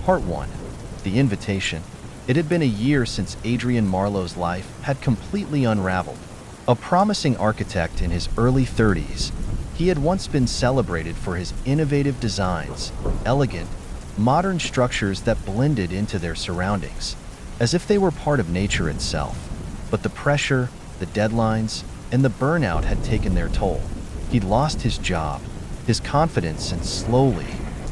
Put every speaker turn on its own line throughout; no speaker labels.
Part 1. The Invitation. It had been a year since Adrian Marlowe's life had completely unraveled. A promising architect in his early 30s, he had once been celebrated for his innovative designs, elegant, modern structures that blended into their surroundings, as if they were part of nature itself. But the pressure, the deadlines, and the burnout had taken their toll. He'd lost his job, his confidence, and slowly,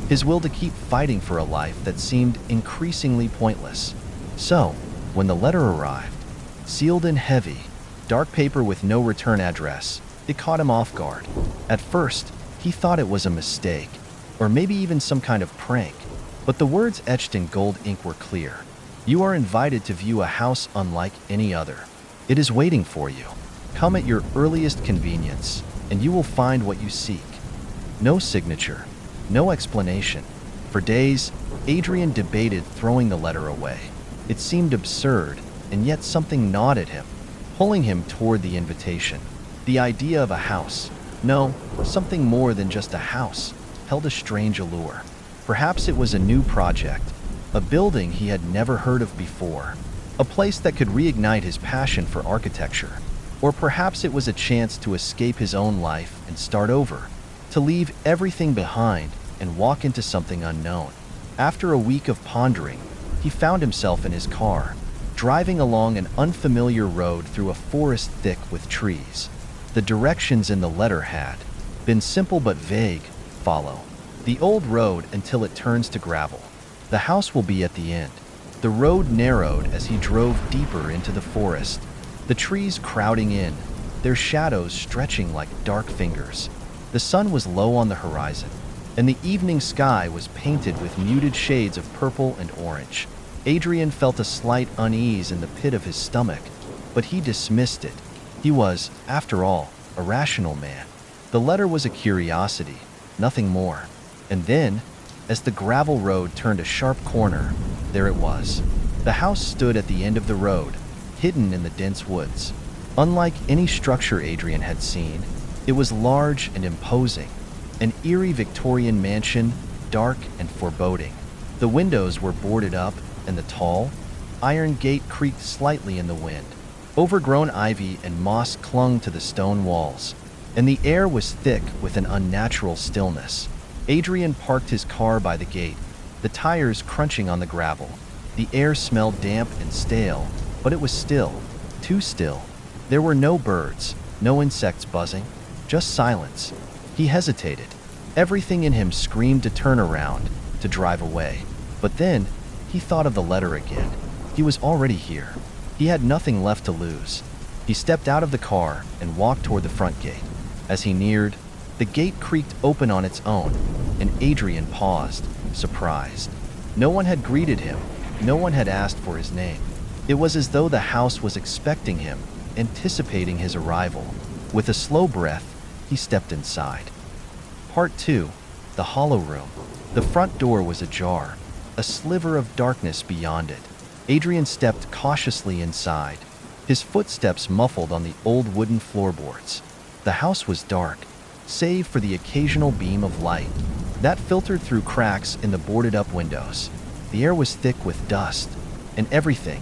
his will to keep fighting for a life that seemed increasingly pointless. So, when the letter arrived, sealed in heavy, dark paper with no return address, it caught him off guard. At first, he thought it was a mistake, or maybe even some kind of prank, but the words etched in gold ink were clear. You are invited to view a house unlike any other. It is waiting for you. Come at your earliest convenience, and you will find what you seek. No signature, no explanation. For days, Adrian debated throwing the letter away. It seemed absurd, and yet something gnawed at him, pulling him toward the invitation. The idea of a house, no, something more than just a house, held a strange allure. Perhaps it was a new project, a building he had never heard of before, a place that could reignite his passion for architecture. Or perhaps it was a chance to escape his own life and start over, to leave everything behind and walk into something unknown. After a week of pondering, he found himself in his car, driving along an unfamiliar road through a forest thick with trees. The directions in the letter had been simple but vague. Follow the old road until it turns to gravel. The house will be at the end. The road narrowed as he drove deeper into the forest, the trees crowding in, their shadows stretching like dark fingers. The sun was low on the horizon, and the evening sky was painted with muted shades of purple and orange. Adrian felt a slight unease in the pit of his stomach, but he dismissed it. He was, after all, a rational man. The letter was a curiosity, nothing more. And then, as the gravel road turned a sharp corner, there it was. The house stood at the end of the road, hidden in the dense woods. Unlike any structure Adrian had seen, it was large and imposing, an eerie Victorian mansion, dark and foreboding. The windows were boarded up, and the tall, iron gate creaked slightly in the wind. Overgrown ivy and moss clung to the stone walls, and the air was thick with an unnatural stillness. Adrian parked his car by the gate, the tires crunching on the gravel. The air smelled damp and stale, but it was still, too still. There were no birds, no insects buzzing, just silence. He hesitated. Everything in him screamed to turn around, to drive away. But then, he thought of the letter again. He was already here. He had nothing left to lose. He stepped out of the car and walked toward the front gate. As he neared, the gate creaked open on its own, and Adrian paused, surprised. No one had greeted him. No one had asked for his name. It was as though the house was expecting him, anticipating his arrival. With a slow breath, he stepped inside. Part 2. The Hollow Room. The front door was ajar, a sliver of darkness beyond it. Adrian stepped cautiously inside, his footsteps muffled on the old wooden floorboards. The house was dark, save for the occasional beam of light that filtered through cracks in the boarded-up windows. The air was thick with dust, and everything,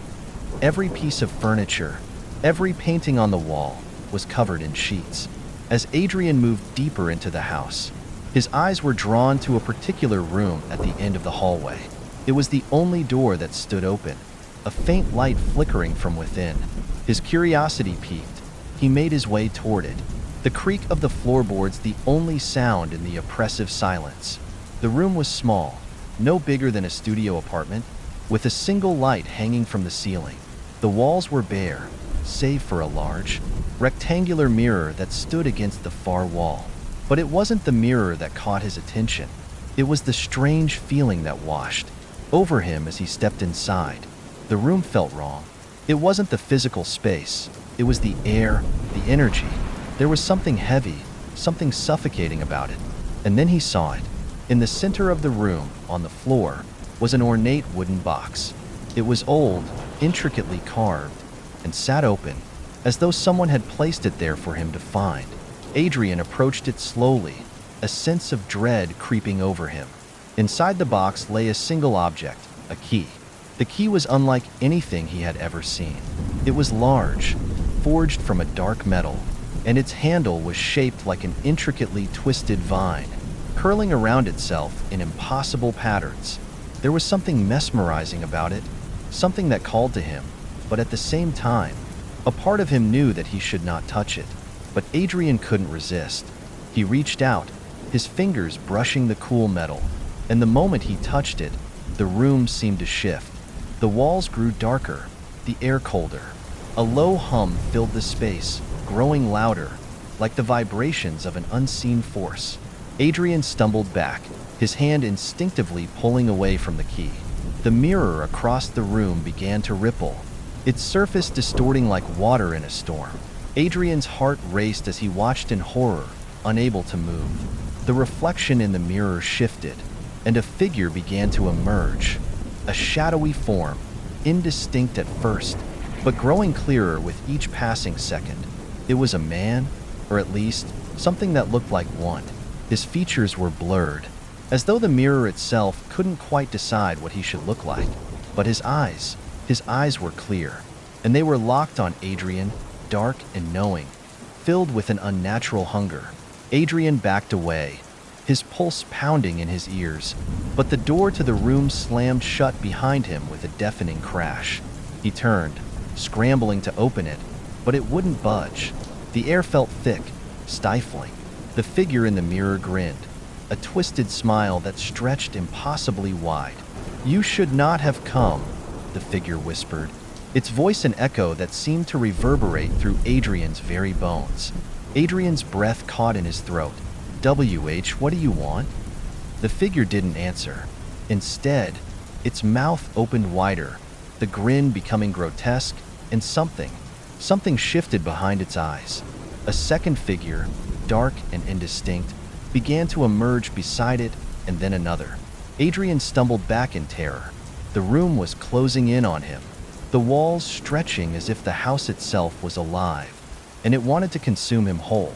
every piece of furniture, every painting on the wall, was covered in sheets. As Adrian moved deeper into the house, his eyes were drawn to a particular room at the end of the hallway. It was the only door that stood open, a faint light flickering from within. His curiosity piqued. He made his way toward it, the creak of the floorboards the only sound in the oppressive silence. The room was small, no bigger than a studio apartment, with a single light hanging from the ceiling. The walls were bare, save for a large, rectangular mirror that stood against the far wall. But it wasn't the mirror that caught his attention. It was the strange feeling that washed over him as he stepped inside. The room felt wrong. It wasn't the physical space. It was the air, the energy. There was something heavy, something suffocating about it. And then he saw it. In the center of the room, on the floor, was an ornate wooden box. It was old, intricately carved, and sat open, as though someone had placed it there for him to find. Adrian approached it slowly, a sense of dread creeping over him. Inside the box lay a single object, a key. The key was unlike anything he had ever seen. It was large, forged from a dark metal, and its handle was shaped like an intricately twisted vine, curling around itself in impossible patterns. There was something mesmerizing about it, something that called to him, but at the same time, a part of him knew that he should not touch it. But Adrian couldn't resist. He reached out, his fingers brushing the cool metal, and the moment he touched it, the room seemed to shift. The walls grew darker, the air colder. A low hum filled the space, growing louder, like the vibrations of an unseen force. Adrian stumbled back, his hand instinctively pulling away from the key. The mirror across the room began to ripple, its surface distorting like water in a storm. Adrian's heart raced as he watched in horror, unable to move. The reflection in the mirror shifted, and a figure began to emerge. A shadowy form, indistinct at first, but growing clearer with each passing second. It was a man, or at least something that looked like one. His features were blurred, as though the mirror itself couldn't quite decide what he should look like. But his eyes were clear, and they were locked on Adrian, dark and knowing, filled with an unnatural hunger. Adrian backed away, his pulse pounding in his ears, but the door to the room slammed shut behind him with a deafening crash. He turned, scrambling to open it, but it wouldn't budge. The air felt thick, stifling. The figure in the mirror grinned, a twisted smile that stretched impossibly wide. "You should not have come," the figure whispered, its voice an echo that seemed to reverberate through Adrian's very bones. Adrian's breath caught in his throat. "WH, what do you want?" The figure didn't answer. Instead, its mouth opened wider, the grin becoming grotesque, and something shifted behind its eyes. A second figure, dark and indistinct, began to emerge beside it, and then another. Adrian stumbled back in terror. The room was closing in on him, the walls stretching as if the house itself was alive, and it wanted to consume him whole.